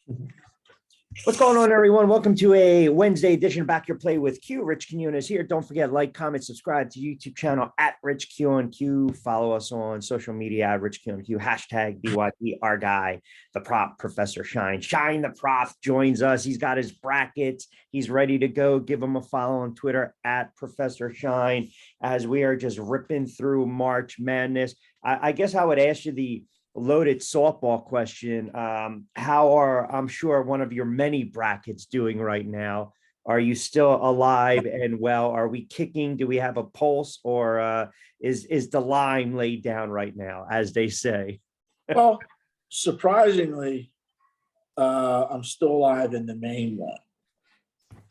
What's going on, everyone? Welcome to a Wednesday edition of Back Your Play with Q. Rich Quinones here. Don't forget, like, comment, subscribe to YouTube channel at Rich Q. Follow us on social media at Rich Q. Hashtag BYP, our guy, the prop, Professor Shine. Shine the Prof joins us. He's got his brackets. He's ready to go. Give him a follow on Twitter at Professor Shine as we are just ripping through March Madness. I guess I would ask you the loaded softball question. How are, I'm sure, one of your many brackets doing right now? Are you still alive and well? Are we kicking? Do we have a pulse, or is the line laid down right now, as they say? Well, surprisingly, I'm still alive in the main one.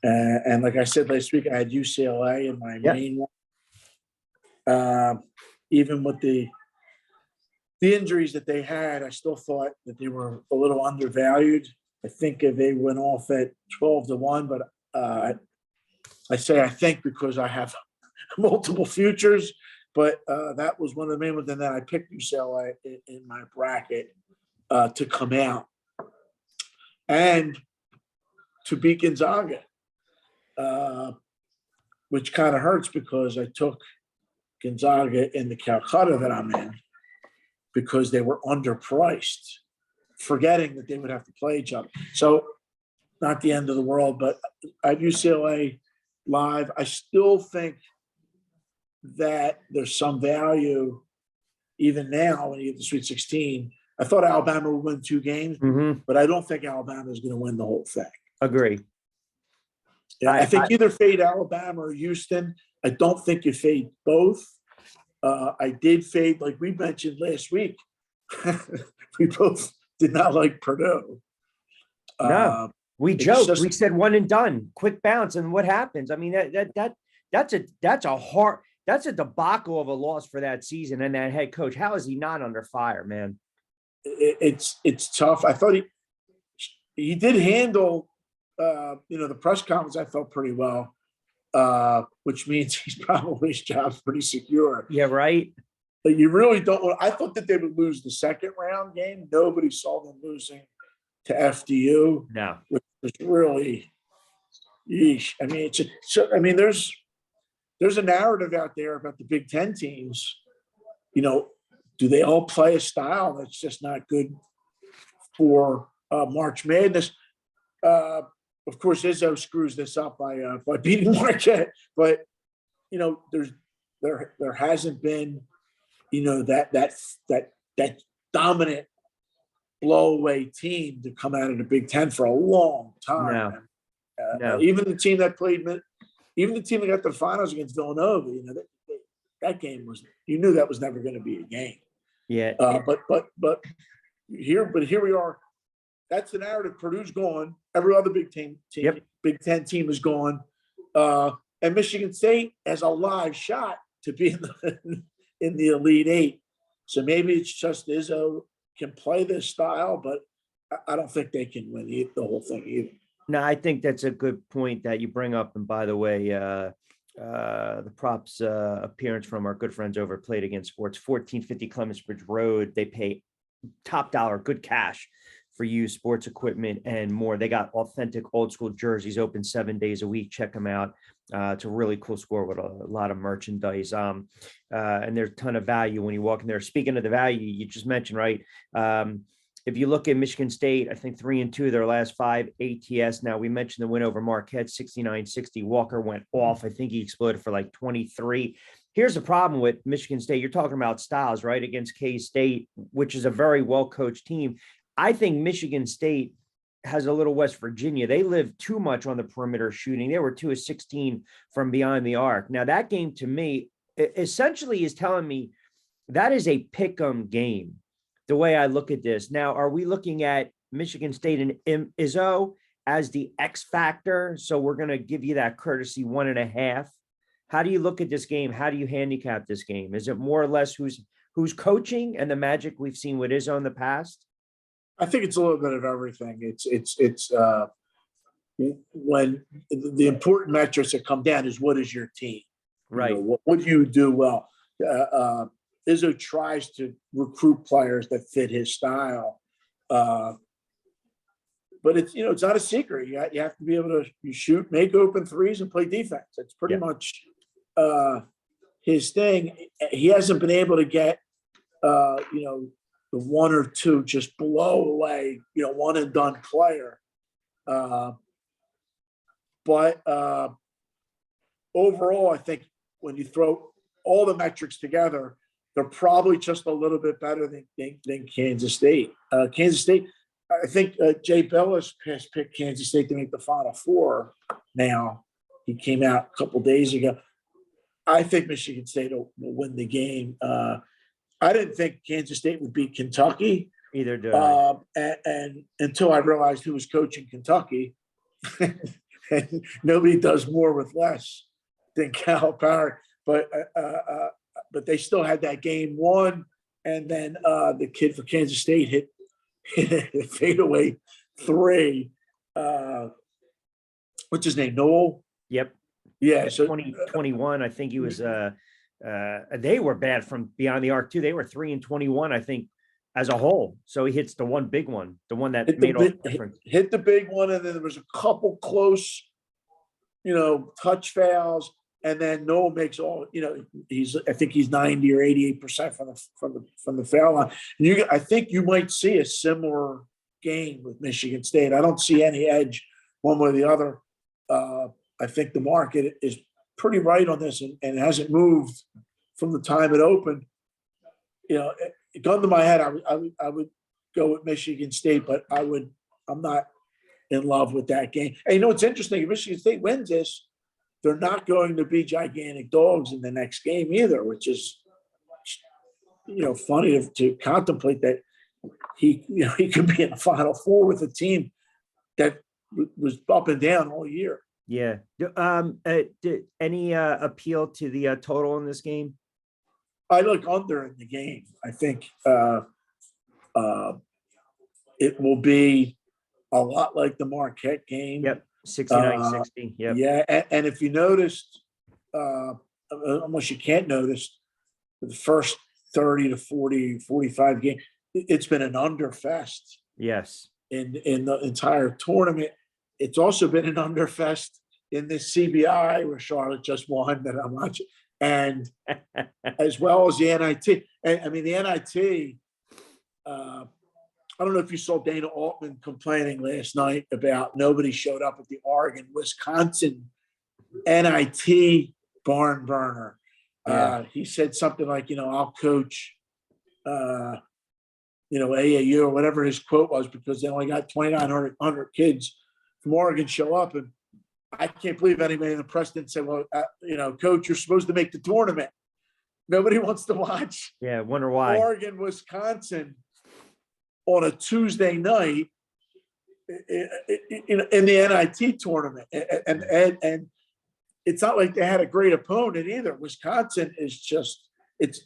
And like I said last week, I had UCLA in my main one. Even with the injuries that they had, I still thought that they were a little undervalued. I think they went off at 12-1, but I say I think because I have multiple futures, but that was one of the main ones. And then I picked UCLA in my bracket to come out and to beat Gonzaga, which kind of hurts because I took Gonzaga in the Calcutta that I'm in, because they were underpriced, forgetting that they would have to play each other. So not the end of the world, but I have UCLA live. I still think that there's some value even now when you get the Sweet 16. I thought Alabama would win 2 games, but I don't think Alabama is going to win the whole thing. Agree. Yeah, I think either fade Alabama or Houston. I don't think you fade both. I did fade, like we mentioned last week. We both did not like Purdue. No, we joked. We said one and done, quick bounce, and what happens? I mean, that's a debacle of a loss for that season and that head coach. How is he not under fire, man? It's tough. I thought he did handle the press conference. I felt pretty well. Which means he's probably his job's pretty secure. Yeah, right. But you really don't want. I thought that they would lose the second round game. Nobody saw them losing to FDU. No, which was really, yeesh. I mean, there's a narrative out there about the Big Ten teams. Do they all play a style that's just not good for March Madness? Of course, Izzo screws this up by beating Marquette, but there hasn't been that dominant blow-away team to come out of the Big Ten for a long time. No. Even the team that got to the finals against Villanova, that game was, you knew that was never going to be a game. Yeah. But here we are. That's the narrative. Purdue's gone. Every other Big Ten team is gone. And Michigan State has a live shot to be in the Elite Eight. So maybe it's just Izzo can play this style, but I don't think they can win the whole thing either. No, I think that's a good point that you bring up. And by the way, the props appearance from our good friends over at Play It Again Sports, 1450 Clements Bridge Road. They pay top dollar, good cash for you, sports equipment and more. They got authentic old school jerseys, open 7 days a week. Check them out. It's a really cool store with a lot of merchandise. And there's a ton of value when you walk in there. Speaking of the value you just mentioned, right? If you look at Michigan State, I think 3-2 their last 5 ATS. Now we mentioned the win over Marquette, 69-60. Walker went off. I think he exploded for like 23. Here's the problem with Michigan State. You're talking about styles, right? Against K-State, which is a very well-coached team. I think Michigan State has a little West Virginia. They live too much on the perimeter shooting. They were 2 of 16 from behind the arc. Now that game to me essentially is telling me that is a pick 'em game, the way I look at this. Now, are we looking at Michigan State and Izzo as the X factor? So we're going to give you that courtesy 1.5. How do you look at this game? How do you handicap this game? Is it more or less who's coaching and the magic we've seen with Izzo in the past? I think it's a little bit of everything. It's when the important metrics that come down is what is your team, right? What do you do well? Izzo tries to recruit players that fit his style. but it's, it's not a secret. You have to be able to you shoot, make open threes, and play defense. It's pretty Yeah. much his thing. He hasn't been able to get the one or two just blow away, one and done player. But overall, I think when you throw all the metrics together, they're probably just a little bit better than Kansas State. Kansas State, I think Jay Billis has picked Kansas State to make the Final Four now. He came out a couple days ago. I think Michigan State will win the game. I didn't think Kansas State would beat Kentucky. Either do I. And until I realized who was coaching Kentucky. And nobody does more with less than Calipari. But they still had that game won. And then the kid for Kansas State hit a fadeaway three. What's his name? Noel? Yep. Yeah. So 2021, I think he was they were bad from beyond the arc too. They were 3-21, I think, as a whole. So he hits the one big one, the one that made all the difference. Hit the big one, and then there was a couple close, touch fouls, and then Noel makes all. I think he's 90 or 88% from the foul line. And I think you might see a similar game with Michigan State. I don't see any edge one way or the other. I think the market is pretty right on this, and it hasn't moved from the time it opened. Gun to my head, I would go with Michigan State, but I'm not in love with that game. And what's interesting, if Michigan State wins this, they're not going to be gigantic dogs in the next game either, which is, funny to contemplate that he could be in the Final Four with a team that was up and down all year. Yeah. Any appeal to the total in this game? I look under in the game. I think it will be a lot like the Marquette game. Yep, 69-60. Yep. Yeah, and if you noticed, almost you can't notice, the first 30 to 40, 45 game, it's been an underfest. Yes. In the entire tournament. It's also been an underfest in this CBI where Charlotte just won that I'm watching. And as well as the NIT. And I mean, the NIT, I don't know if you saw Dana Altman complaining last night about nobody showed up at the Oregon-Wisconsin NIT barn burner. Yeah. He said something like, I'll coach, AAU or whatever his quote was, because they only got 2,900 kids from Oregon show up. And I can't believe anybody in the press didn't say, well, coach, you're supposed to make the tournament. Nobody wants to watch. Yeah, wonder why. Oregon, Wisconsin on a Tuesday night in the NIT tournament. And it's not like they had a great opponent either. Wisconsin is it's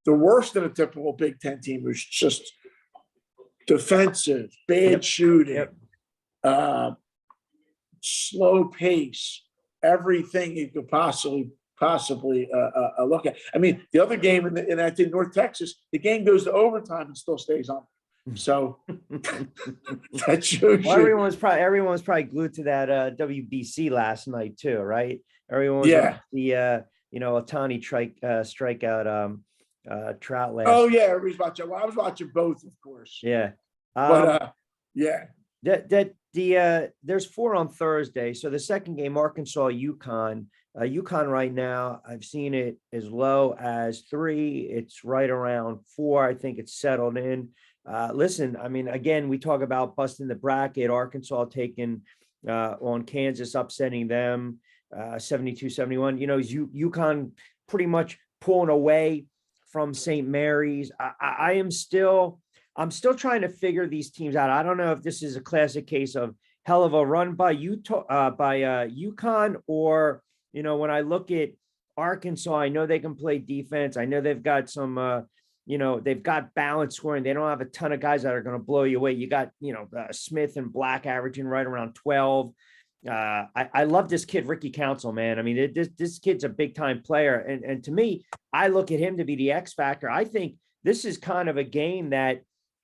the worst in a typical Big Ten team. It's just defensive, bad shooting, slow pace, everything you could possibly look at. I mean, the other game in I think North Texas, the game goes to overtime and still stays on. So that shows well, you. Everyone was probably glued to that WBC last night too, right? Everyone was on the Otani strikeout Trout last. Oh yeah, everybody's watching. Well, I was watching both, of course. Yeah, but yeah. There's 4 on Thursday. So the second game, Arkansas, UConn. UConn right now, I've seen it as low as 3. It's right around 4. I think it's settled in. Listen, I mean, again, we talk about busting the bracket. Arkansas taking on Kansas, upsetting them 72-71. UConn pretty much pulling away from St. Mary's. I'm still trying to figure these teams out. I don't know if this is a classic case of hell of a run by UConn, or, when I look at Arkansas, I know they can play defense. I know they've got some, they've got balance scoring. They don't have a ton of guys that are going to blow you away. You got, Smith and Black averaging right around 12. I love this kid, Ricky Council, man. I mean, this kid's a big time player. And to me, I look at him to be the X factor. I think this is kind of a game that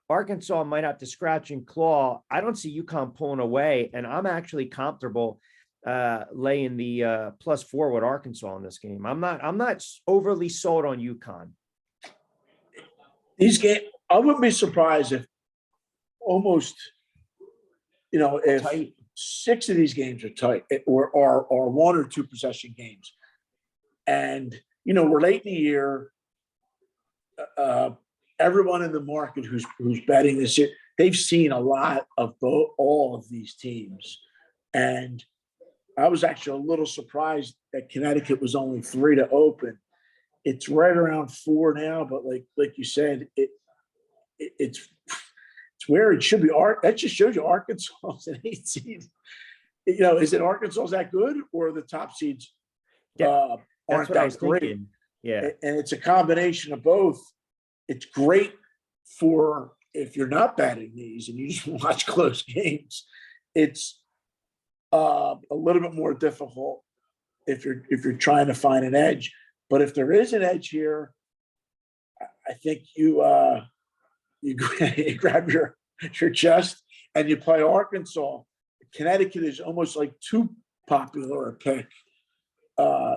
Arkansas might have to scratch and claw. I don't see UConn pulling away, and I'm actually comfortable laying the +4 with Arkansas in this game. I'm not overly sold on UConn. These games, I wouldn't be surprised if almost, if Tight. 6 of these games are tight or are 1 or 2 possession games. And, we're late in the year. Everyone in the market who's betting this year, they've seen a lot of all of these teams. And I was actually a little surprised that Connecticut was only 3 to open. It's right around 4 now, but like you said, it's where it should be. That just shows you Arkansas is an 8 seed. Is it Arkansas is that good, or the top seeds aren't that great? Thinking. Yeah, and it's a combination of both. It's great for if you're not betting these and you just watch close games. It's a little bit more difficult if you're trying to find an edge. But if there is an edge here, I think you grab your chest and you play Arkansas. Connecticut is almost like too popular a pick.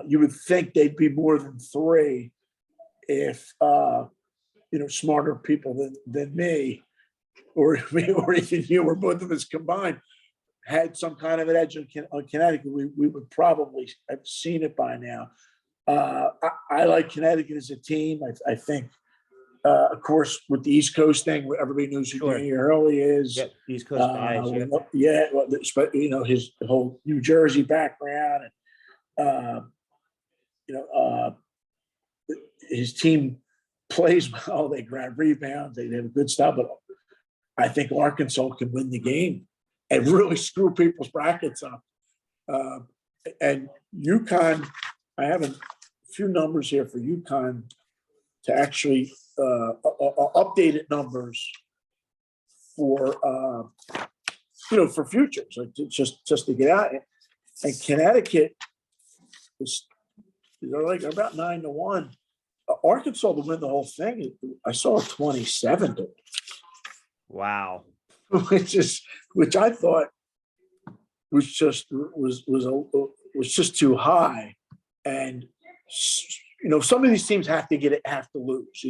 You would think they'd be more than 3 if smarter people than me or even you or both of us combined had some kind of an edge on Connecticut. We would probably have seen it by now. I like Connecticut as a team. I think, of course, with the East Coast thing, everybody knows who Danny Hurley is. Yep, East Coast guys. His whole New Jersey background, and his team plays well. They grab rebounds. They have good stuff. But I think Arkansas can win the game and really screw people's brackets up. And UConn, I have a few numbers here for UConn to actually updated numbers for for futures, like just to get out. And Connecticut they're like about 9 to 1. Arkansas to win the whole thing. I saw a 27 to. Wow. which I thought was just too high. And some of these teams have to lose.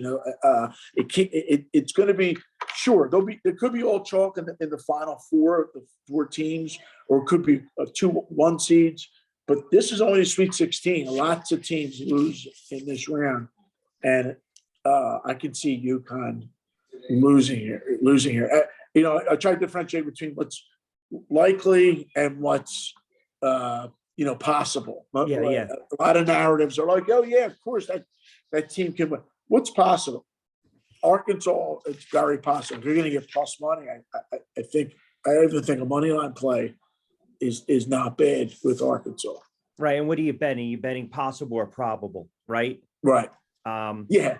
It's going to be sure there could be all chalk in the final 4, the 4 teams, or it could be 2 1 seeds. But this is only a Sweet 16. Lots of teams lose in this round, and I can see UConn losing here. I try to differentiate between what's likely and what's possible. Yeah. A lot of narratives are like, oh yeah, of course that team can win. What's possible? Arkansas, it's very possible. If you're going to get plus money, I even think a money line play is not bad with Arkansas. Right. And what are you betting? Are you betting possible or probable? Right. Right. Yeah.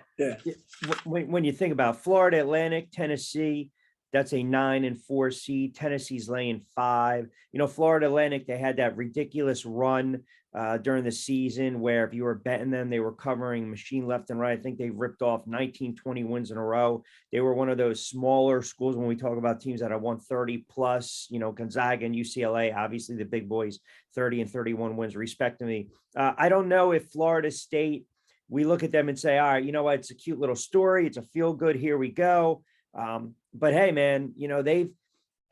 When you think about Florida Atlantic, Tennessee, that's a 9 and 4 seed. Tennessee's laying 5. Florida Atlantic, they had that ridiculous run during the season where if you were betting them, they were covering machine left and right. I think they ripped off 19, 20 wins in a row. They were one of those smaller schools when we talk about teams that have won 30 plus, Gonzaga and UCLA, obviously the big boys, 30 and 31 wins respectively. I don't know if Florida State, we look at them and say, all right, you know what? It's a cute little story. It's a feel good. Here we go. But hey, man,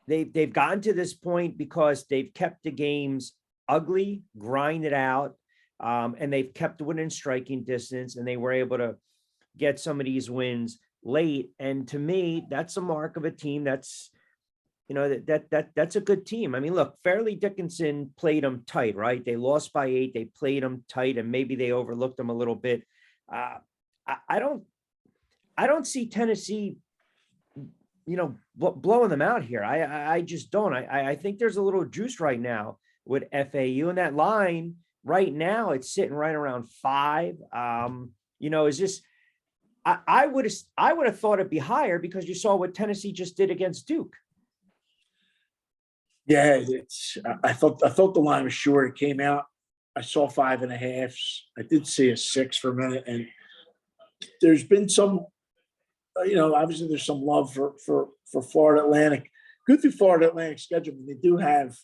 they've gotten to this point because they've kept the games ugly, grinded out, and they've kept within striking distance, and they were able to get some of these wins late. And to me, that's a mark of a team that's, that's a good team. I mean, look, Fairleigh Dickinson played them tight, right? They lost by 8. They played them tight, and maybe they overlooked them a little bit. I don't see Tennessee, blowing them out here. I just don't. I think there's a little juice right now with FAU, and that line right now, it's sitting right around 5. Is this, I would have thought it'd be higher because you saw what Tennessee just did against Duke. Yeah, I thought the line was short. It came out. I saw 5.5. I did see a 6 for a minute, and there's been some obviously there's some love for Florida Atlantic. Good through Florida Atlantic schedule. They do have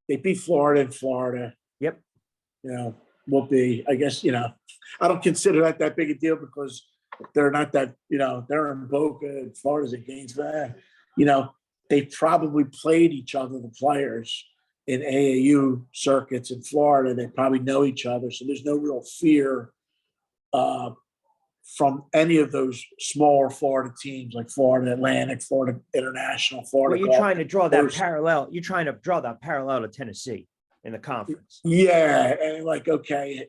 they beat Florida in Florida. Yep. Will be, I guess, I don't consider that big a deal because they're not that, they're in Boca and Florida's in Gainesville. They probably played each other, the players in AAU circuits in Florida. They probably know each other. So there's no real fear from any of those smaller Florida teams like Florida Atlantic, Florida International, Florida. Well, you're trying to draw that parallel. You're trying to draw that parallel to Tennessee in the conference. Yeah, and okay,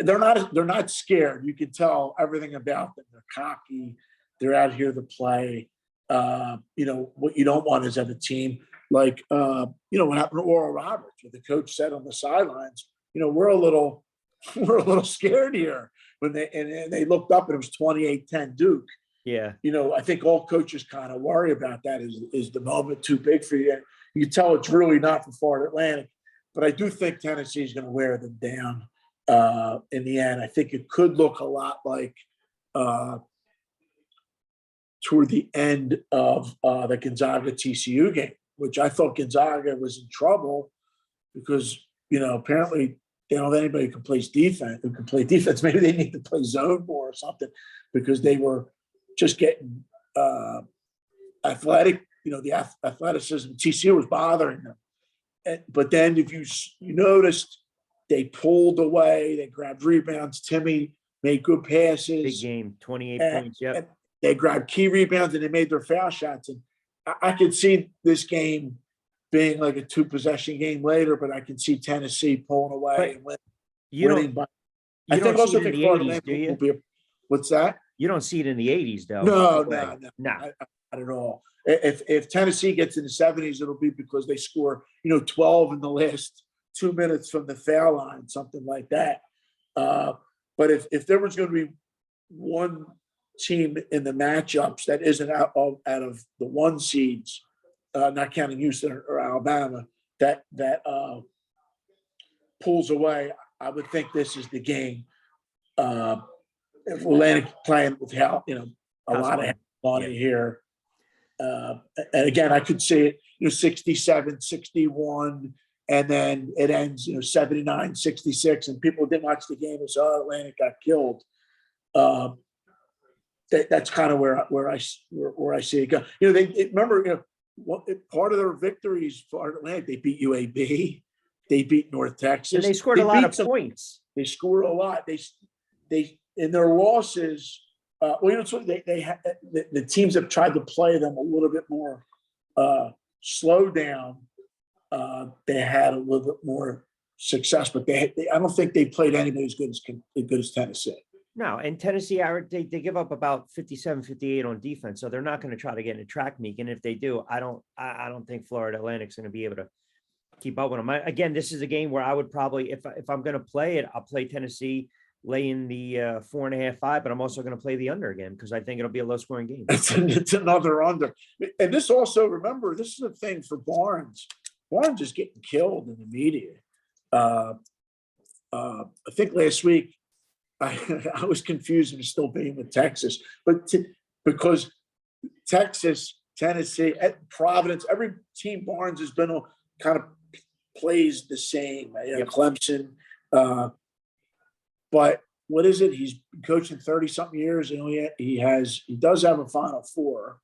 they're not scared. You can tell everything about them. They're cocky. They're out here to play. What you don't want is have a team like what happened to Oral Roberts, where the coach said on the sidelines, we're a little scared here when they looked up and it was 28-10 Duke. Yeah. I think all coaches kind of worry about that. Is the moment too big for you? You can tell it's really not for Florida Atlantic, but I do think Tennessee is going to wear them down in the end. I think it could look a lot like toward the end of the Gonzaga TCU game, which I thought Gonzaga was in trouble because, apparently they don't have anybody who can play defense. Maybe they need to play zone more or something because they were just getting athletic. The athleticism TCU was bothering them. But then if you noticed, they pulled away, they grabbed rebounds. Timmy made good passes. Big game, 28 points. Yep. They grabbed key rebounds and they made their foul shots. And I could see this game being like a 2-possession game later, but I can see Tennessee pulling away and winning. I think also think Florida Atlantic will be what's that? You don't see it in the 80s, though. No, not at all. If Tennessee gets in the 70s, it'll be because they score, 12 in the last 2 minutes from the foul line, something like that. But if there was going to be one team in the matchups that isn't out of the 1 seeds, not counting Houston or Alabama, that pulls away, I would think this is the game. If Atlantic playing with a lot of money here. And again, I could see it, 67, 61, and then it ends, 79, 66, and people didn't watch the game and said, oh, Atlantic got killed. That's kind of where I see it go. Remember, part of their victories for Atlantic, they beat UAB, they beat North Texas, and they scored a lot of points. They scored a lot. They in their losses. The teams have tried to play them a little bit more slow down. They had a little bit more success, but I don't think they played anybody as good as Tennessee. No, and Tennessee, they give up about 57, 58 on defense, so they're not going to try to get in a track meet. And if they do, I don't think Florida Atlantic's going to be able to keep up with them. Again, this is a game where I would probably, if I'm going to play it, I'll play Tennessee. Lay in the 4.5, 5, but I'm also going to play the under again because I think it'll be a low-scoring game. It's another under, and this also, remember, this is a thing for Barnes. Barnes is getting killed in the media. I think last week I was confused and still being with Texas, but because Texas, Tennessee, Providence, every team Barnes has been on kind of plays the same. Clemson. But what is it? He's been coaching 30-something years, and he does have a Final Four,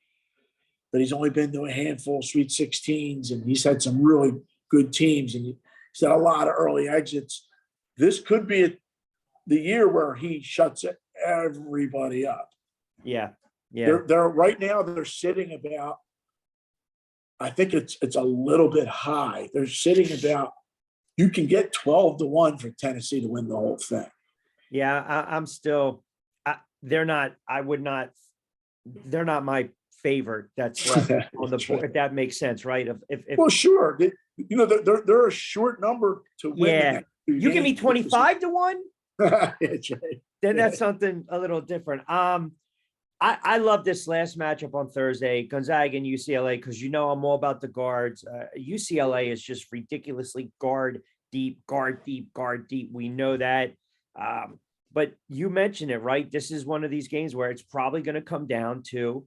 but he's only been to a handful of Sweet 16s, and he's had some really good teams, and he's had a lot of early exits. This could be the year where he shuts everybody up. Yeah. They're right now. They're sitting about. I think it's a little bit high. They're sitting about. You can get 12-1 for Tennessee to win the whole thing. Yeah, I'm still. They're not my favorite. That's left on the board. If that makes sense, right? If well, sure. They're a short number to win. Yeah, you give me 25-1. That's right. Then that's something a little different. I love this last matchup on Thursday, Gonzaga and UCLA, because I'm all about the guards. UCLA is just ridiculously guard deep. We know that. but you mentioned it, right? This is one of these games where it's probably going to come down to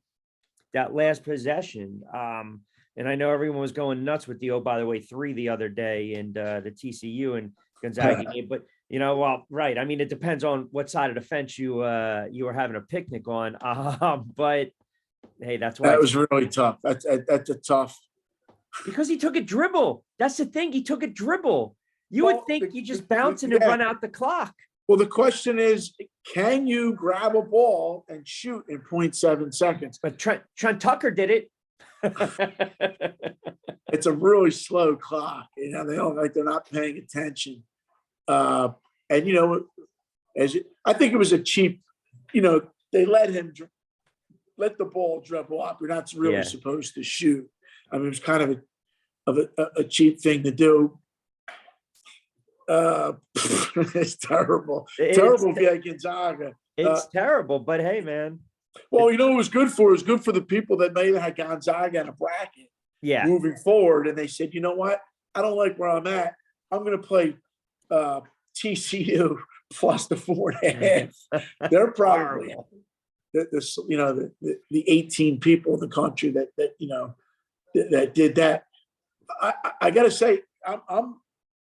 that last possession. And I know everyone was going nuts with the, oh, by the way, 3 the other day and the TCU and Gonzaga game, but well, right. I mean, it depends on what side of the fence you were having a picnic on. But hey, that's why That was really tough. That's a tough. Because he took a dribble. That's the thing. He took a dribble. You would think you just bounce and run out the clock. Well, the question is, can you grab a ball and shoot in 0.7 seconds? But Trent Tucker did it. It's a really slow clock. They don't they're not paying attention. And I think it was a cheap. They let the ball dribble up. You're not really supposed to shoot. I mean, it was kind of a cheap thing to do. It's terrible. Terrible via Gonzaga. It's terrible, but hey, man. Well, it was good for? It was good for the people that maybe had Gonzaga in a bracket. Yeah. Moving forward, and they said, you know what? I don't like where I'm at. I'm going to play TCU plus the 4.5. They're probably the 18 people in the country that did that. I got to say, I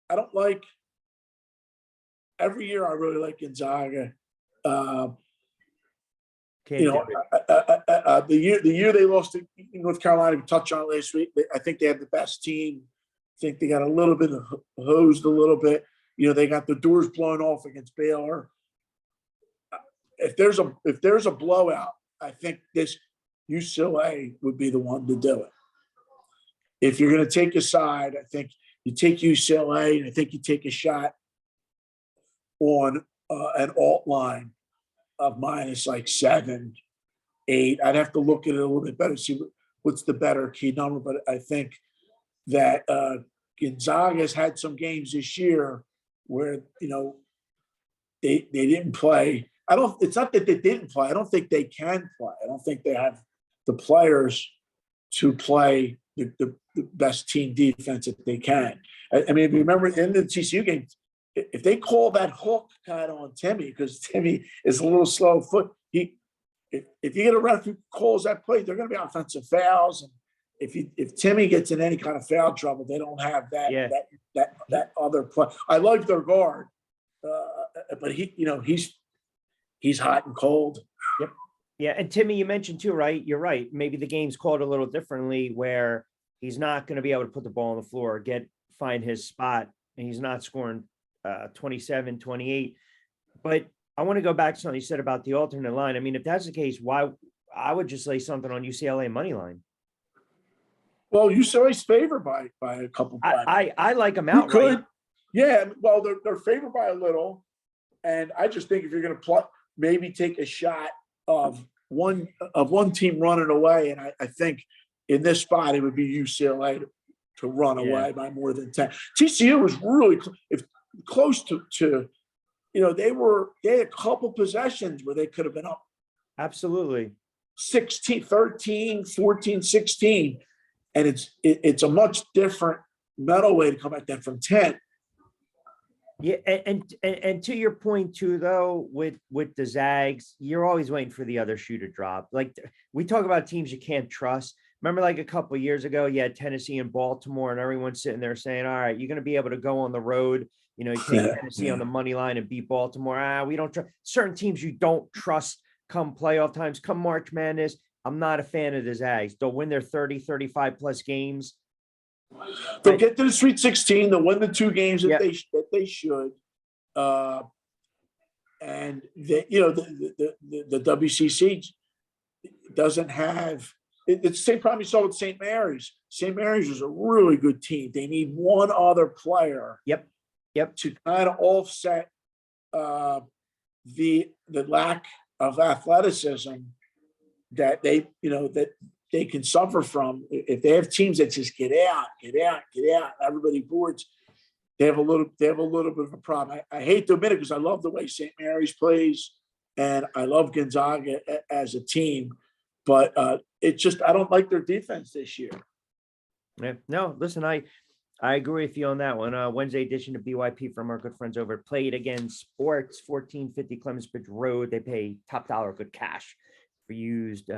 don't like. Every year, I really like Gonzaga. The year they lost to North Carolina, we touched on it last week. I think they had the best team. I think they got a little bit hosed a little bit. They got the doors blown off against Baylor. If there's a blowout, I think this UCLA would be the one to do it. If you're going to take a side, I think you take UCLA, and I think you take a shot on an alt line of minus like 7, 8. I'd have to look at it a little bit better, see what's the better key number. But I think that Gonzaga has had some games this year where they didn't play. It's not that they didn't play. I don't think they can play. I don't think they have the players to play the best team defense that they can. I mean, if you remember in the TCU game, if they call that hook kind of on Timmy, because Timmy is a little slow foot, if you get a ref who calls that play, they're going to be offensive fouls. And if Timmy gets in any kind of foul trouble, they don't have that other play. I like their guard, but he's hot and cold. Yep. Yeah, and Timmy, you mentioned too, right? You're right. Maybe the game's called a little differently, where he's not going to be able to put the ball on the floor, find his spot, and he's not scoring 27, 28. But I want to go back to something you said about the alternate line. I mean, if that's the case, why I would just lay something on UCLA money line. Well, UCLA's favored by a couple. I like them out. Right? Yeah. Well, they're favored by a little, and I just think if you're going to maybe take a shot of one team running away, and I think in this spot it would be UCLA to run away by more than 10. TCU was really close to they had a couple possessions where they could have been up. Absolutely. 16, 13, 14, 16. And it's a much different mental way to come back than from 10. Yeah, and to your point too, though, with the Zags, you're always waiting for the other shoe to drop. Like we talk about teams you can't trust. Remember, like a couple of years ago, you had Tennessee and Baltimore, and everyone's sitting there saying, "All right, you're going to be able to go on the road. You take Tennessee on the money line and beat Baltimore. We don't trust certain teams. You don't trust come playoff times, come March Madness." I'm not a fan of the Zags. They'll win their 30, 35 plus games. They'll get to the Sweet 16. They'll win the 2 games that they should. And the WCC doesn't have. It's the same problem you saw with St. Mary's. St. Mary's is a really good team. They need one other player. Yep. To kind of offset the lack of athleticism that they can suffer from. If they have teams that just get out, everybody boards, they have a little bit of a problem. I hate to admit it because I love the way St. Mary's plays, and I love Gonzaga as a team, but it's just I don't like their defense this year. Yeah. No, listen, I agree with you on that one. Wednesday edition of BYP from our good friends over at Play It Again Sports, 1450 Clemens Bridge Road. They pay top dollar good cash for used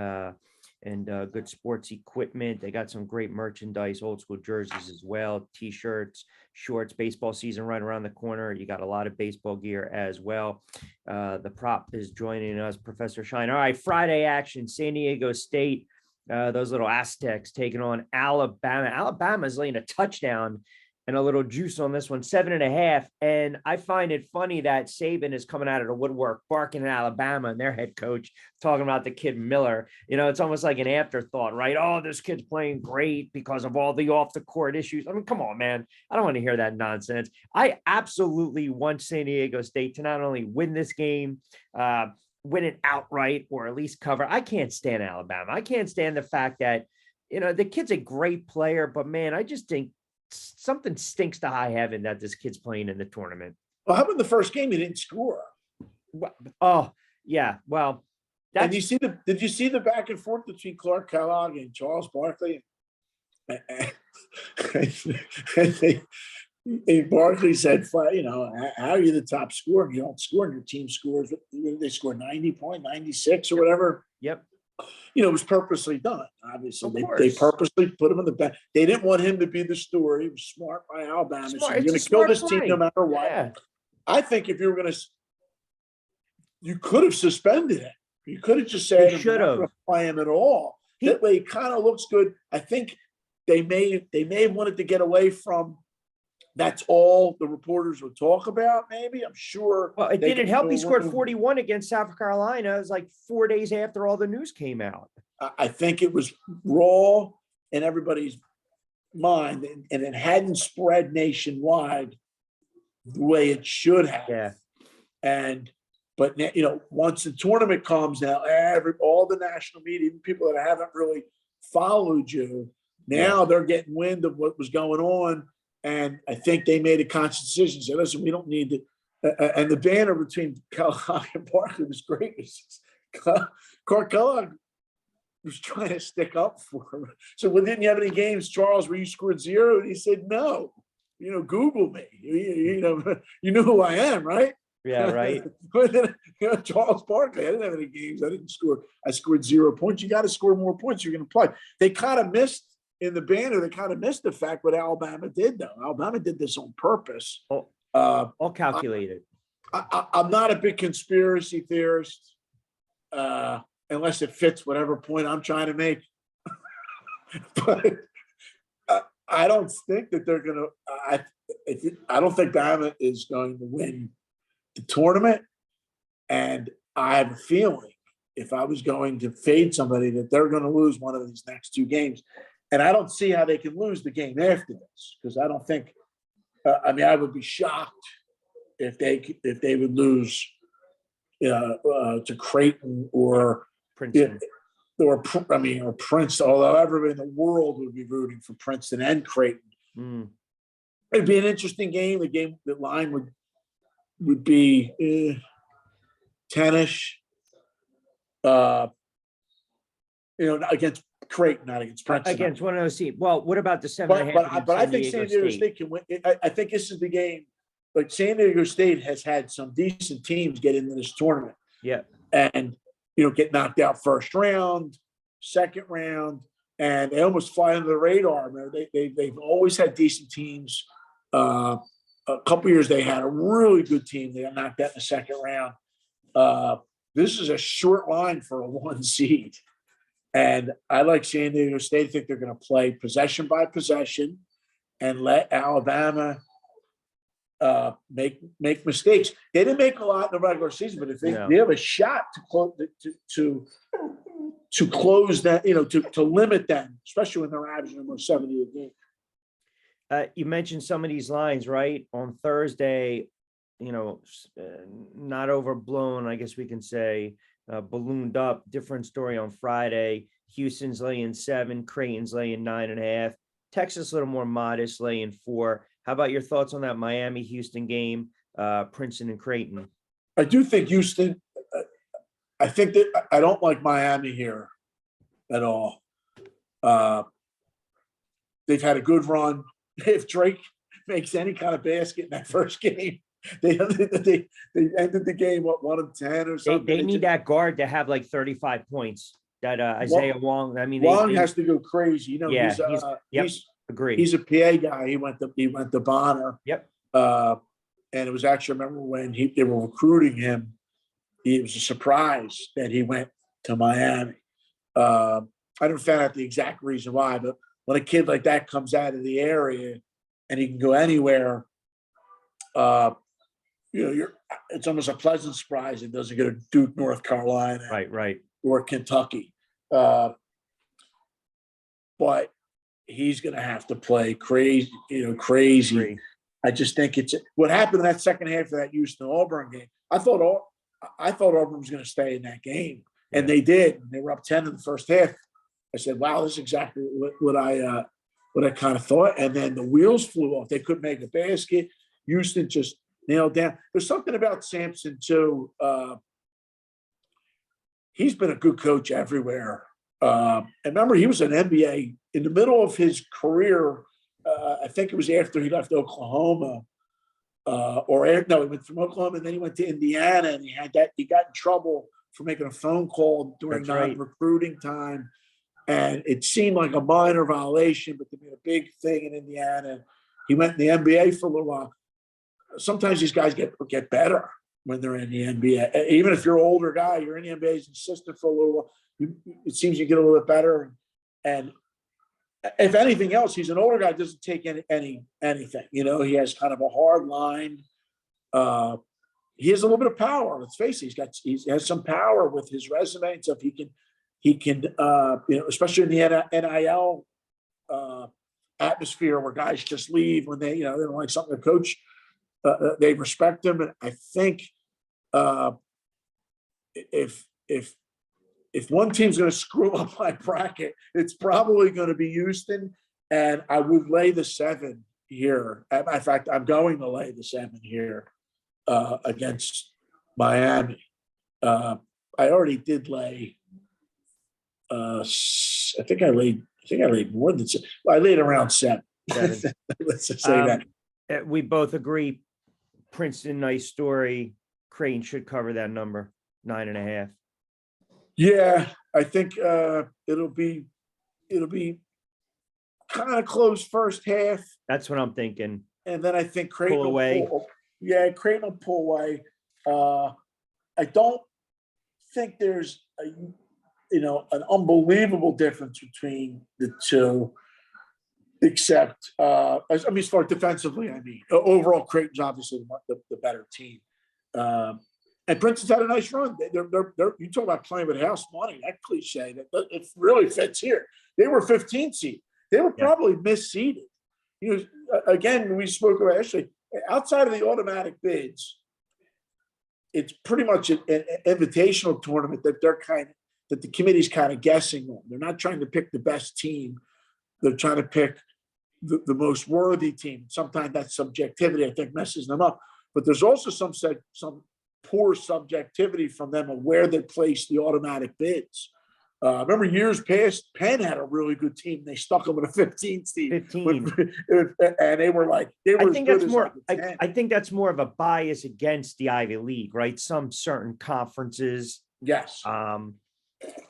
and good sports equipment. They got some great merchandise, old school jerseys as well, t-shirts, shorts. Baseball season right around the corner. You got a lot of baseball gear as well. The prop is joining us, Professor Shine. All right, Friday action, San Diego State. Those little Aztecs taking on Alabama. Alabama's laying a touchdown and a little juice on this one, 7.5. And I find it funny that Saban is coming out of the woodwork, barking at Alabama and their head coach, talking about the kid Miller. You know, it's almost like an afterthought, right? Oh, this kid's playing great because of all the off the court issues. I mean, come on, man. I don't want to hear that nonsense. I absolutely want San Diego State to not only win this game, win it outright or at least cover. I can't stand Alabama. I can't stand the fact that, you know, the kid's a great player, but man, I just think something stinks to high heaven that this kid's playing in the tournament. Well, how about the first game he didn't score? Oh, yeah. Well, did you see the back and forth between Clark Kellogg and Charles Barkley? And Barkley said, you know, how are you the top scorer? You don't score and your team scores. They score 96 or whatever. Yep. You know, it was purposely done. Obviously, they purposely put him in the back. They didn't want him to be the story. It was smart by Alabama. So you're going to kill this team no matter what. Yeah. I think if you were going to, you could have suspended him. You could have just said, you should have play him at all. That way, it kind of looks good. I think they may have wanted to get away from. That's all the reporters would talk about, maybe. I'm sure. Well, it didn't help. He scored 41 against South Carolina. It was like 4 days after all the news came out. I think it was raw in everybody's mind, and it hadn't spread nationwide the way it should have. Yeah. But you know, once the tournament comes now, all the national media, people that haven't really followed you, now they're getting wind of what was going on. And I think they made a conscious decision. Said, listen, we don't need to. And the banner between Kellogg and Barkley was great. Clark Kellogg was trying to stick up for him. So, well, didn't you have any games, Charles, where you scored 0? And he said, no. You know, Google me. You know who I am, right? Yeah, right. But then, you know, Charles Barkley, I didn't have any games. I didn't score. I scored 0 points. You got to score more points. You're going to play. They kind of missed. In the banner, they kind of missed the fact what Alabama did, though. Alabama did this on purpose. All calculated. I'm not a big conspiracy theorist, unless it fits whatever point I'm trying to make. But I don't think that they're going to. I don't think Bama is going to win the tournament, and I have a feeling if I was going to fade somebody that they're going to lose one of these next 2 games. And I don't see how they can lose the game after this, because I don't think. I mean, I would be shocked if they would lose to Creighton or Princeton, or Princeton. Although everybody in the world would be rooting for Princeton and Creighton, it'd be an interesting game. The line would be 10-ish. Against Creighton, not against Princeton. Against one of those teams. Well, what about the 7.5? But I think San Diego State can win. I think this is the game. Like San Diego State has had some decent teams get into this tournament. Yeah. And, get knocked out first round, second round, and they almost fly under the radar. Man. They've always had decent teams. A couple years they had a really good team. They got knocked out in the second round. This is a short line for a 1 seed. And I like San Diego State. I think they're going to play possession by possession and let Alabama make mistakes. They didn't make a lot in the regular season, but if they have a shot to close that, to limit them, especially when they're averaging almost 70 a game. You mentioned some of these lines, right? On Thursday, not overblown, I guess we can say. Ballooned up. Different story on Friday. Houston's laying 7, Creighton's laying 9.5. Texas a little more modest, laying 4. How about your thoughts on that Miami-Houston game, Princeton and Creighton? I do think Houston. I think that I don't like Miami here at all. They've had a good run. if Drake makes any kind of basket in that first game, they ended the game, what, 1 of 10 or They something. need that guard to have like 35 points. That Isaiah Wong. I mean, Wong has to go crazy. yeah, yep, agree. He's a PA guy. He went to Bonner. Yep. And it was actually, I remember when they were recruiting him, it was a surprise that he went to Miami. I don't find out the exact reason why, but when a kid like that comes out of the area and he can go anywhere, it's almost a pleasant surprise. It doesn't go to Duke, North Carolina, right, or Kentucky. But he's going to have to play crazy, crazy. Agree. I just think it's what happened in that second half of that Houston Auburn game. I thought Auburn was going to stay in that game, and they did. They were up 10 in the first half. I said, "Wow, this is exactly what I kind of thought." And then the wheels flew off. They couldn't make a basket. Houston just nailed down. There's something about Sampson too. He's been a good coach everywhere. And remember, he was an NBA in the middle of his career. I think it was after he left Oklahoma, he went from Oklahoma and then he went to Indiana, and he got in trouble for making a phone call during non-recruiting time, and it seemed like a minor violation, but they made a big thing in Indiana. He went in the NBA for a little while. Sometimes these guys get better when they're in the NBA. Even if you're an older guy, you're in the NBA as an assistant for a little while. It seems you get a little bit better, and if anything else, he's an older guy, doesn't take anything. He has kind of a hard line. He has a little bit of power. Let's face it, he has some power with his resume and stuff. He can, especially in the NIL atmosphere where guys just leave when they don't like something to coach. They respect him, and I think if one team's going to screw up my bracket, it's probably going to be Houston, and I would lay the 7 here. In fact, I'm going to lay the 7 here against Miami. I already did lay. I think I laid more than 7. I laid around 7. Let's just say that. We both agree. Princeton, nice story. Creighton should cover that number, 9.5. Yeah, I think it'll be kind of close first half. That's what I'm thinking. And then I think Creighton pull away. Creighton will pull away. I don't think there's an unbelievable difference between the two, except as far as defensively, overall Creighton's obviously the better team. And Princeton's had a nice run. They're you talk about playing with house money, that cliche, it really fits here. They were 15th seed. They were probably misseeded. Again, we spoke about yesterday, outside of the automatic bids, it's pretty much an invitational tournament that that the committee's kind of guessing on. They're not trying to pick the best team. They're trying to pick the most worthy team. Sometimes that subjectivity, I think, messes them up. But there's also some poor subjectivity from them of where they place the automatic bids. Remember years past, Penn had a really good team. They stuck them in a 15th seed. 15. And they were I think that's more. I think that's more of a bias against the Ivy League, right? Some certain conferences. Yes. And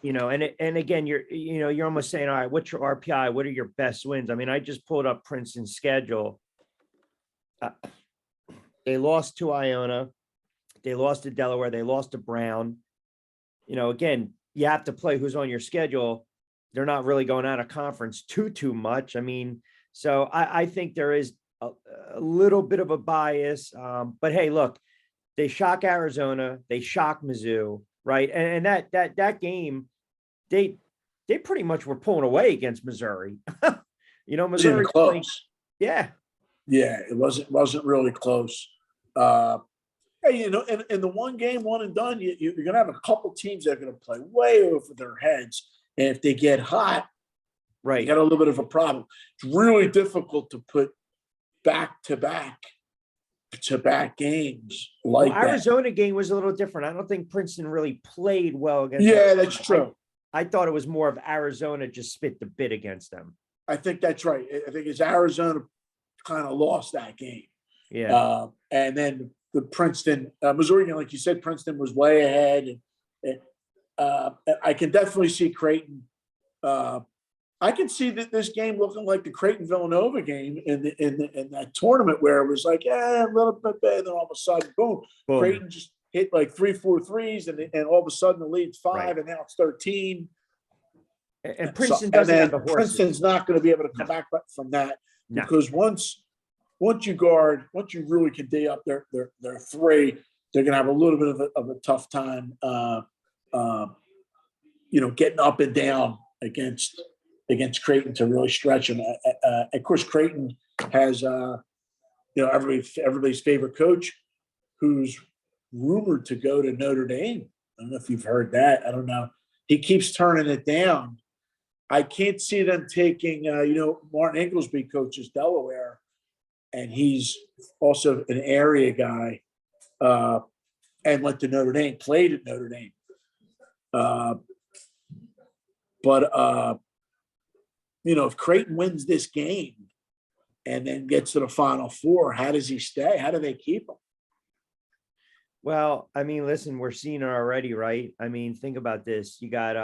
again, you're almost saying, all right, what's your RPI? What are your best wins? I mean, I just pulled up Princeton's schedule. They lost to Iona. They lost to Delaware. They lost to Brown. Again, you have to play who's on your schedule. They're not really going out of conference too much. I mean, so I think there is a little bit of a bias. But hey, look, they shock Arizona. They shock Mizzou, right? And that game, they pretty much were pulling away against Missouri. Missouri close. Yeah, it wasn't really close. Hey, in the one game, one and done, you're going to have a couple teams that are going to play way over their heads. And if they get hot, right, you got a little bit of a problem. It's really difficult to put back-to-back games like that. Arizona game was a little different. I don't think Princeton really played well against them. Arizona. That's true. I thought it was more of Arizona just spit the bit against them. I think that's right. I think it's Arizona kind of lost that game. Yeah. And then the Princeton, Missouri, like you said, Princeton was way ahead. And I can definitely see Creighton. I can see this game looking like the Creighton Villanova game in that tournament where it was like, yeah, a little bit better, then all of a sudden, boom, Creighton just hit like 3-4 threes, and all of a sudden the lead's 5, and now it's 13. And Princeton doesn't have the horses. Princeton's not going to be able to come back from that because once you really can day up their three, they're going to have a little bit of a tough time, getting up and down against Creighton to really stretch them. Of course, Creighton has everybody's favorite coach, who's rumored to go to Notre Dame. I don't know if you've heard that. I don't know. He keeps turning it down. I can't see them taking. Martin Inglesby coaches Delaware, and he's also an area guy, and went to Notre Dame, played at Notre Dame. But if Creighton wins this game and then gets to the Final Four, how does he stay? How do they keep him? Well, I mean, listen, we're seeing it already, right? I mean, think about this. You got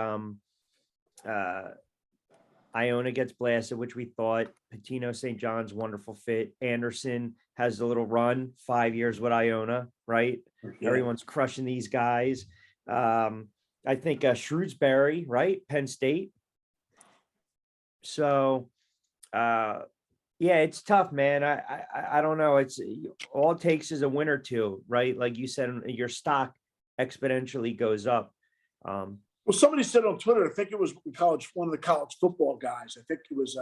Iona gets blasted, which we thought. Patino St. John's, wonderful fit. Anderson has a little run, 5 years with Iona, right? Yeah. Everyone's crushing these guys. I think Shrewsbury, right? Penn State. So, it's tough, man. I don't know. It's all it takes is a win or two, right? Like you said, your stock exponentially goes up. Well, somebody said on Twitter, I think it was one of the college football guys. I think it was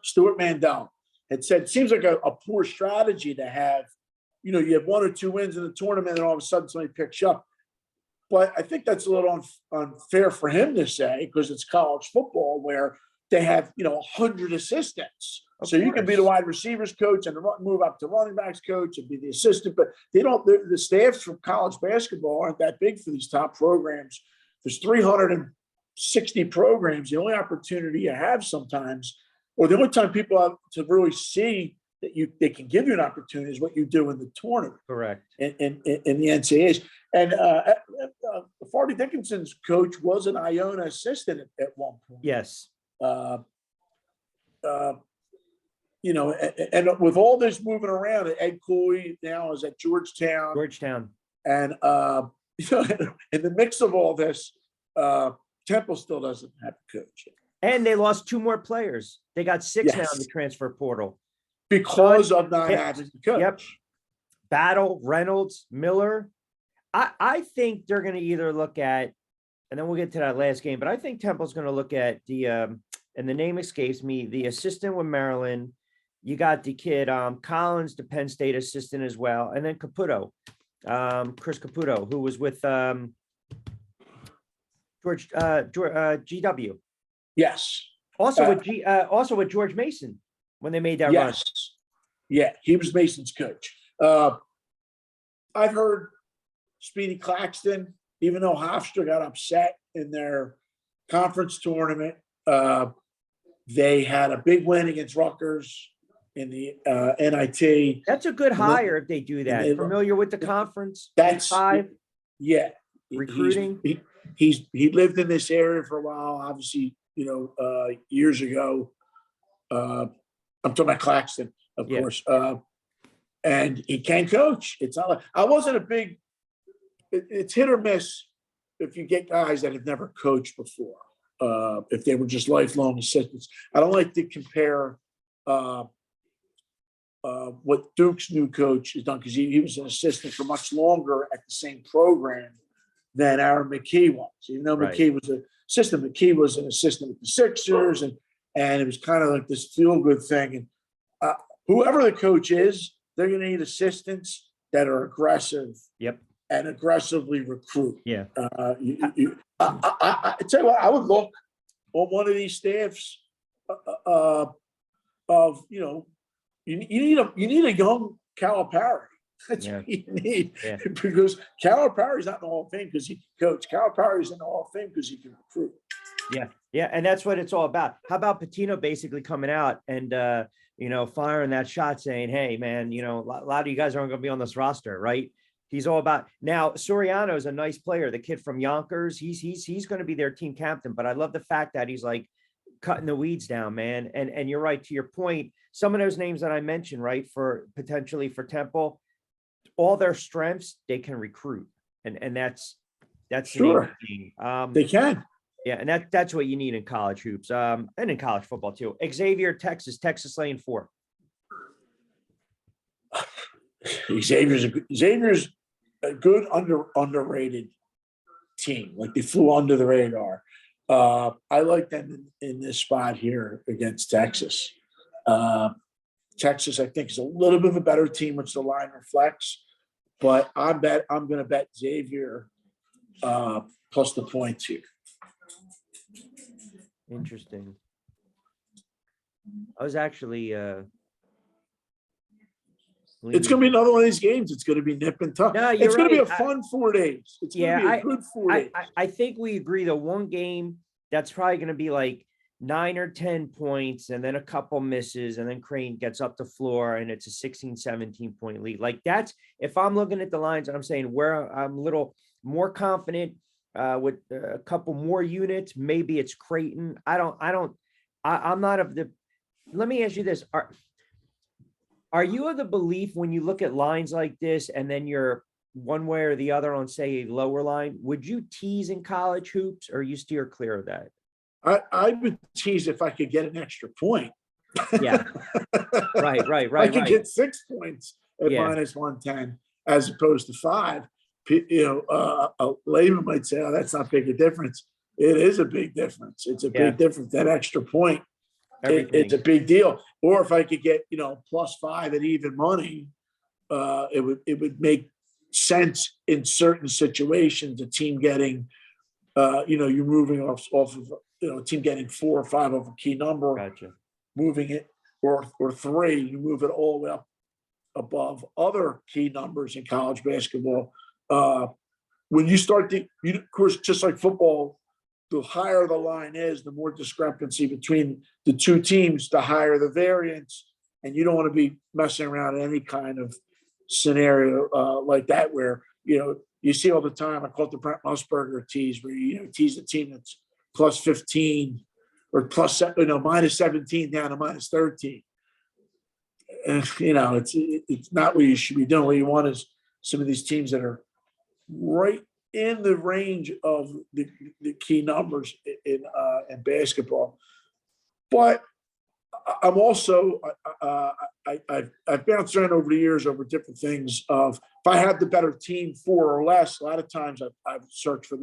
Stuart Mandel. Had said, seems like a poor strategy to have, you have 1 or 2 wins in the tournament and all of a sudden somebody picks you up. But I think that's a little unfair for him to say, because it's college football where they have, 100 assistants. So you can be the wide receivers coach and move up to running backs coach and be the assistant. But the staffs from college basketball aren't that big for these top programs. There's 360 programs. The only opportunity you have sometimes, or the only time people have to really see that they can give you an opportunity is what you do in the tournament. Correct. In the NCAAs. And Farley Dickinson's coach was an Iona assistant at one point. Yes. And with all this moving around, Ed Cooley now is at Georgetown. And in the mix of all this, Temple still doesn't have a coach. And they lost 2 more players. They got 6 now in the transfer portal. Because of not having a coach. Yep. Battle, Reynolds, Miller. I think they're going to either look at, and then we'll get to that last game, but I think Temple's going to look at the, and the name escapes me, the assistant with Maryland. You got the kid, Collins, the Penn State assistant as well. And then Caputo, Chris Caputo, who was with GW. Yes. Also with George Mason when they made that run. Yeah, he was Mason's coach. I've heard Speedy Claxton, even though Hofstra got upset in their conference tournament, they had a big win against Rutgers in the NIT. That's a good hire if they do that. Familiar with the conference? That's 5. Yeah. Recruiting. He lived in this area for a while, obviously, years ago. I'm talking about Claxton, of course. And he can coach. It's not like I wasn't a big. It's hit or miss if you get guys that have never coached before. If they were just lifelong assistants, I don't like to compare what Duke's new coach has done, because he was an assistant for much longer at the same program than Aaron McKee was. Even though McKee was an assistant, McKee was an assistant with the Sixers, and it was kind of like this feel-good thing. And whoever the coach is, they're going to need assistants that are aggressive. Yep. And aggressively recruit. Yeah. I tell you what, I would look on one of these staffs of you need a young Calipari. That's Yeah. what you need. Yeah. Because Calipari's not in the Hall of Fame because he can coach. Calipari's in the Hall of Fame because he can recruit. Yeah. Yeah. And that's what it's all about. How about Patino basically coming out and, firing that shot saying, hey, man, a lot of you guys aren't going to be on this roster, right? He's all about now. Soriano is a nice player. The kid from Yonkers, he's going to be their team captain. But I love the fact that he's like cutting the weeds down, man. And you're right to your point. Some of those names that I mentioned, right, for potentially for Temple, all their strengths, they can recruit. And that's Sure. the name of the game. They can. Yeah, and that's what you need in college hoops, and in college football too. Xavier, Texas laying 4. Xavier's a good underrated team. Like they flew under the radar. I like them in this spot here against Texas. Texas, I think, is a little bit of a better team, which the line reflects. But I'm going to bet Xavier plus the points here. Interesting. I was actually It's going to be another one of these games. It's going to be nip and tuck. No, you're it's going to be a right. fun 4 days. It's going to be a good 4 days. I think we agree the one game that's probably going to be like 9 or 10 points and then a couple misses and then Crane gets up the floor and it's a 16, 17 point lead. Like that's, if I'm looking at the lines and I'm saying where I'm a little more confident with a couple more units, maybe it's Creighton. I'm not of the, let me ask you this. Are you of the belief when you look at lines like this and then you're one way or the other on, say, a lower line, would you tease in college hoops or you steer clear of that? I would tease if I could get an extra point. Yeah. Right. I could get 6 points at minus 110 as opposed to 5. A layman might say, oh, that's not big a difference. It is a big difference. It's a big difference. That extra point, it's a big deal. Or if I could get, plus 5 at even money, it would make sense in certain situations. A team getting, you're moving off of, a team getting 4 or 5 of a key number, Gotcha. moving it, or 3, you move it all the way up above other key numbers in college basketball. When you start of course, just like football, the higher the line is, the more discrepancy between the two teams, the higher the variance. And you don't want to be messing around in any kind of scenario like that, where, you see all the time. I call it the Brent Musburger tease, where you tease the team that's plus 15 or minus 17 down to minus 13. And, it's not what you should be doing. What you want is some of these teams that are right in the range of the key numbers in basketball. But I'm also I've bounced around over the years over different things. Of if I had the better team 4 or less, a lot of times I've searched for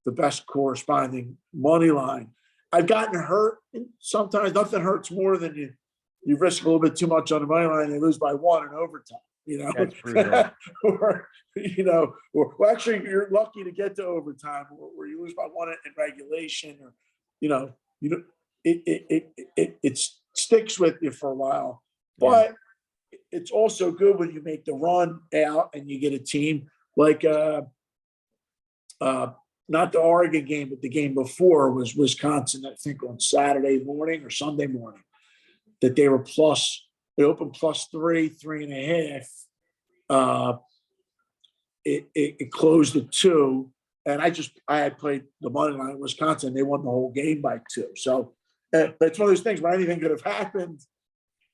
the best corresponding money line. I've gotten hurt, and sometimes nothing hurts more than you risk a little bit too much on the money line and you lose by 1 in overtime. That's brutal. or actually you're lucky to get to overtime, or you lose by 1 in regulation, or it sticks with you for a while. But it's also good when you make the run out and you get a team like not the Oregon game, but the game before was Wisconsin, I think on Saturday morning or Sunday morning, that they opened plus 3.5. It closed at 2. And I had played the money line in Wisconsin. They won the whole game by 2. So but it's one of those things where anything could have happened.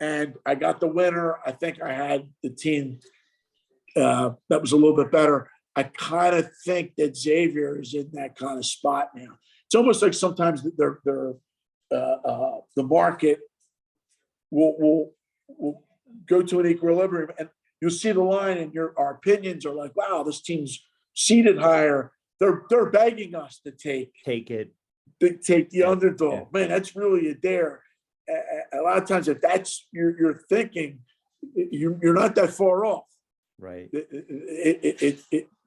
And I got the winner. I think I had the team that was a little bit better. I kind of think that Xavier is in that kind of spot now. It's almost like sometimes they're the market will go to an equilibrium, and you'll see the line, and our opinions are like, wow, this team's seated higher. They're begging us to take it, take the underdog. Man, that's really a dare. A lot of times, if that's your thinking, you're not that far off. Right.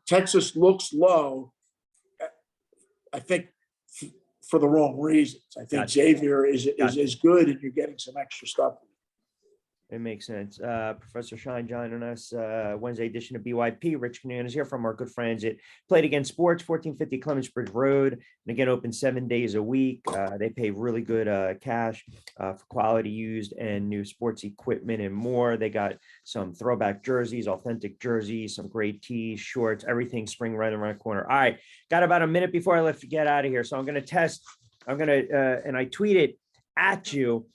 Texas looks low, I think, for the wrong reasons. I think Xavier is good, and you're getting some extra stuff. It makes sense. Professor Shine joining us, Wednesday edition of BYP. Rich Quinones here from our good friends at Played Against Sports, 1450 Clements Bridge Road. And again, open 7 days a week. They pay really good cash for quality used and new sports equipment and more. They got some throwback jerseys, authentic jerseys, some great tees, shorts, everything spring right around the corner. All right, got about a minute before I let you get out of here. So I'm going to test. I'm going to, and I tweeted at you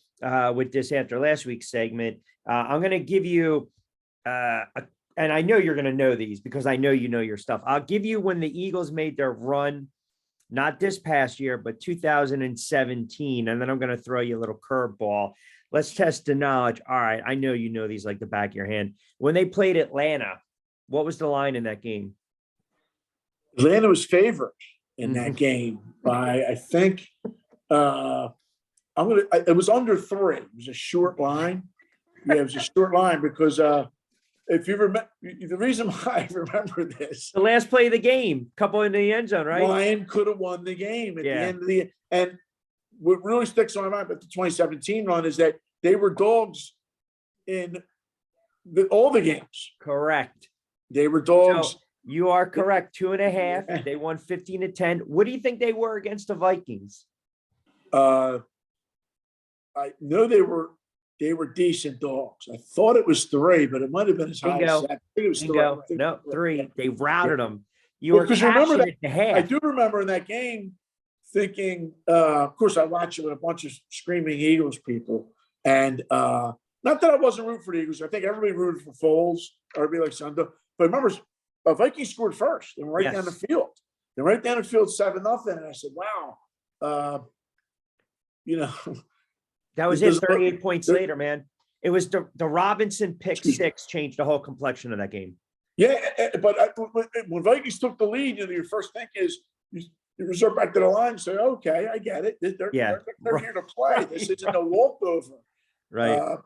with this after last week's segment. I'm going to give you, and I know you're going to know these because I know you know your stuff. I'll give you when the Eagles made their run, not this past year, but 2017. And then I'm going to throw you a little curveball. Let's test the knowledge. All right. I know you know these like the back of your hand. When they played Atlanta, what was the line in that game? Atlanta was favored in that game by, I think, it was under 3. It was a short line. Yeah, it was a short line because if you remember, the reason why I remember this, the last play of the game, couple in the end zone, right? Lion could have won the game at the end of the. And what really sticks on my mind about the 2017 run is that they were dogs in all the games. Correct. They were dogs. So you are correct. 2.5. They won 15-10. What do you think they were against the Vikings? I know they were decent dogs. I thought it was 3, but it might have been as high as 7. I think it was 3. No, 3. They routed them. You well, were because remember that at the half. I do remember in that game thinking, of course, I watched it with a bunch of screaming Eagles people, and not that I wasn't rooting for the Eagles. I think everybody rooted for Foles, everybody like Sunday. But remember, Vikings scored first. They were right down the field. They're right down the field, 7-0, and I said, "Wow." That was it. 38 points later, man. It was the Robinson pick 6 changed the whole complexion of that game. Yeah, but when Vikings took the lead, your first thing is you resort back to the line and say, "Okay, I get it. They're here to play. This isn't a walkover." Right.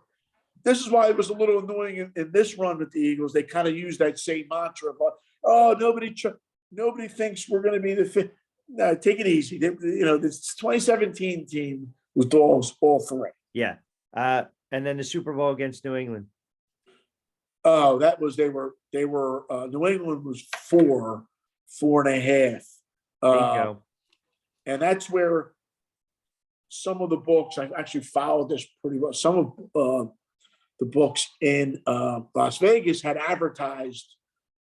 This is why it was a little annoying in this run with the Eagles. They kind of used that same mantra about, "Oh, nobody thinks we're going to be the fit." No, take it easy. This 2017 team was dogs all 3. Yeah. And then the Super Bowl against New England. Oh, that was they were New England was 4.5. There you go. And that's where some of the books, I've actually followed this pretty well. Some of the books in Las Vegas had advertised,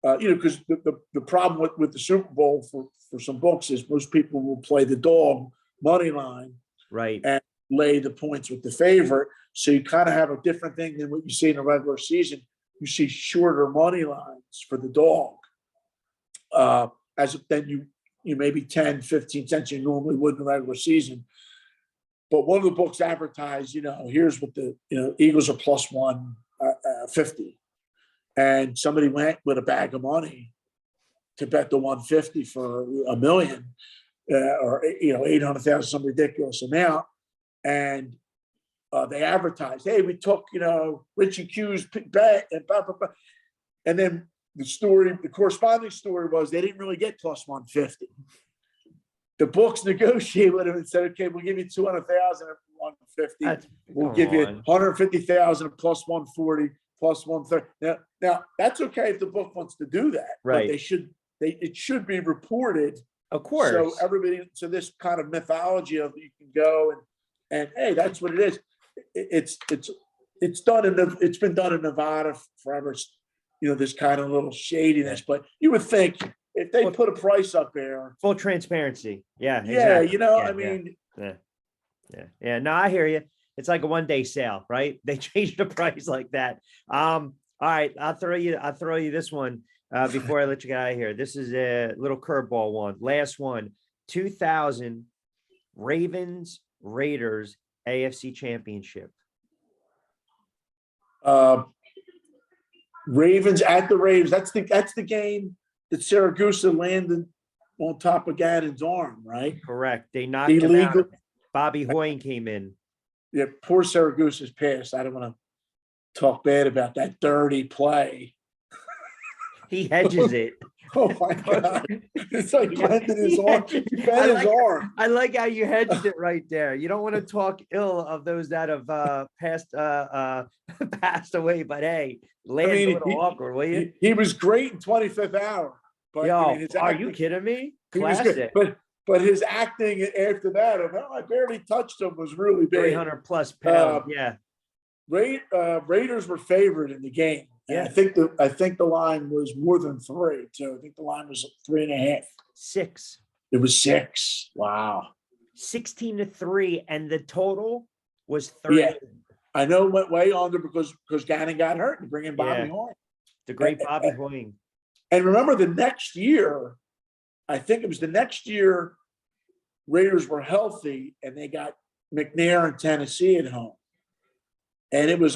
because the problem with the Super Bowl for some books is most people will play the dog money line, right, and lay the points with the favorite. So you kind of have a different thing than what you see in a regular season. You see shorter money lines for the dog, as then you maybe 10, 15 cents you normally would in the regular season. But one of the books advertised, here's what the Eagles are plus 150, and somebody went with a bag of money to bet the 150 for $1 million, or 800,000, some ridiculous amount, and they advertised, "Hey, we took Richie Q's bet," and blah, blah, blah. And then the corresponding story was they didn't really get plus 150. The books negotiated with him and said, "Okay, we'll give you 200,000 at 150. We'll give you 150,000 plus 140 plus 130." Now that's okay if the book wants to do that, right? But it should be reported, of course. So this kind of mythology of you can go and hey, that's what it is. It's been done in Nevada forever. This kind of little shadiness, but you would think if they put a price up there, full transparency. Yeah. Yeah. Exactly. Yeah. No, I hear you. It's like a one-day sale, right? They change the price like that. All right. I'll throw you this one before I let you get out of here. This is a little curveball one. Last one, 2000 Ravens Raiders AFC Championship. Ravens at the Ravens. That's the game that Saragusa landed on top of Gannon's arm, right? Correct. They knocked him out. Bobby Hoyne came in. Yeah, poor Saragusa's pass. I don't want to talk bad about that dirty play. He hedges it, Oh my God. It's like bending his arm. He I bent his like, arm. I like how you hedged it right there. You don't want to talk ill of those that have passed away, but hey, I land a mean, little awkward, will you? he was great in 25th Hour, but I mean, Yo, his are you acting, kidding me? he was good. Classic. But his acting after that, of I barely touched him, was really big. 300 plus pounds. Uh, Yeah. Raiders were favored in the game. And Yeah. I think the line was more than 3. So I think the line was 3.5. 6. It was 6. Wow. 16-3, and the total was 30. Yeah. I know it went way under because Gannon got hurt and bringing Bobby Yeah. Horn. The great Bobby Hoying. And remember the next year, I think it was the next year, Raiders were healthy and they got McNair and Tennessee at home. And it was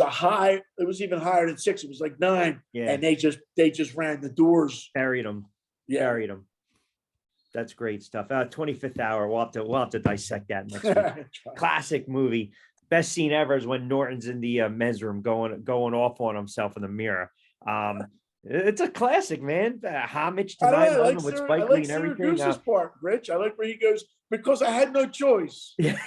even higher than 6. It was like 9. Yeah. And they just ran the doors. Buried him. Yeah. Buried him. That's great stuff. 25th Hour. We'll have to dissect that next week. Classic movie. Best scene ever is when Norton's in the men's room going off on himself in the mirror. It's a classic, man. Homage to 9/11 with Spike Lee and everything. Syracuse part, Rich. I like where he goes, because I had no choice. Yeah.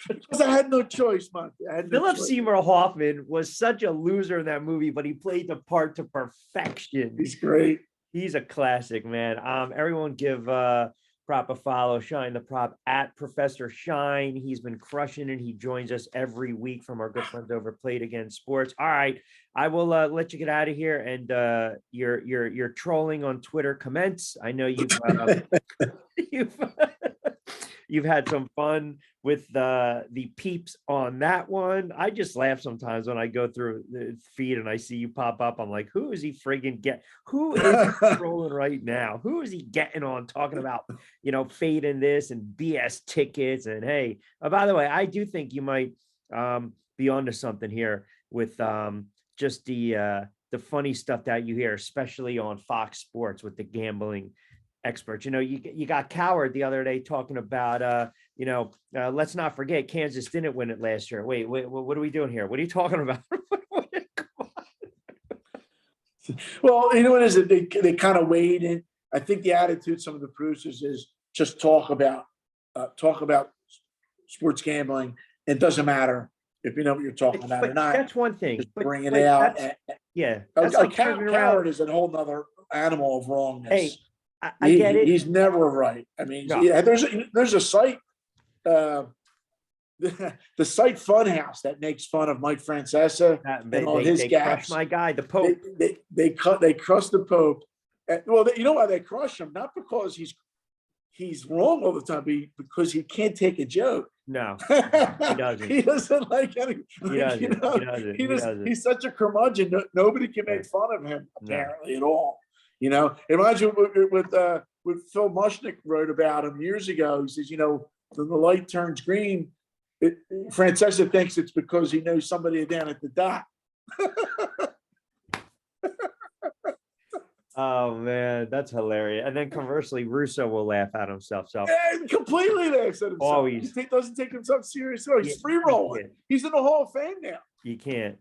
Because I had no choice, Monty. Philip Seymour Hoffman was such a loser in that movie, but he played the part to perfection. He's great. He's a classic, man. Everyone give Prop a follow, Shine the Prop at Professor Shine. He's been crushing it. He joins us every week from our good friends over Played Again Sports. All right, I will let you get out of here, and your trolling on Twitter commence. I know you've you've had some fun with the peeps on that one. I just laugh sometimes when I go through the feed and I see you pop up. I'm like, who is he friggin' who is he trolling right now? Who is he getting on talking about, fading this and BS tickets? And hey, by the way, I do think you might be onto something here with just the funny stuff that you hear, especially on Fox Sports with the gambling experts. You got Coward the other day talking about let's not forget Kansas didn't win it last year. Wait, what are we doing here? What are you talking about? Well, you know what is it? They kind of wade in. I think the attitude some of the producers is just talk about sports gambling. It doesn't matter if you know what you're talking about or not. That's one thing. Just bring it out. Yeah. Coward is a whole nother animal of wrongness. Hey, I get it. He's never right. I mean, No. yeah, there's a site, the site Funhouse that makes fun of Mike Francesa and all his gaps. My guy, the Pope. They crush the Pope. Well, you know why they crush him? Not because he's wrong all the time, but because he can't take a joke. No, he doesn't. He doesn't like any. He doesn't. He's such a curmudgeon. Nobody can make fun of him apparently at all. Imagine what Phil Mushnick wrote about him years ago. He says, when the light turns green, Francesa thinks it's because he knows somebody down at the dock. Oh man, that's hilarious. And then conversely, Russo will laugh at himself. So and completely laughs at himself. Always. He doesn't take himself seriously. He's free rolling. He's in the Hall of Fame now. You can't.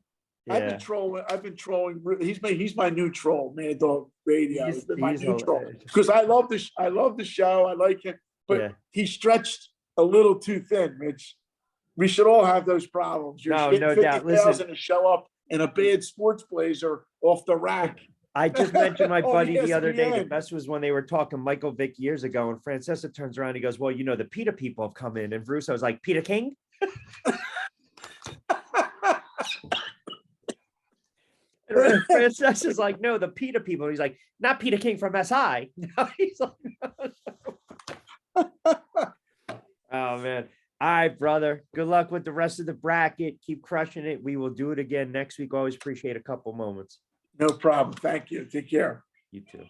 Yeah. I've been trolling. He's my new troll, Mad Dog Radio. He's been my new troll because I love the show. I like him, but he stretched a little too thin, Mitch. We should all have those problems. You're no doubt. Listen, to show up in a bad sports blazer off the rack. I just mentioned my buddy the other day. The best was when they were talking Michael Vick years ago, and Francesa turns around and he goes, well, the PETA people have come in. And Russo's like, Peter King? And Francesa's like, no, the PETA people. He's like, not Peter King from SI. No, he's like, oh, man. All right, brother. Good luck with the rest of the bracket. Keep crushing it. We will do it again next week. Always appreciate a couple moments. No problem. Thank you. Take care. You too.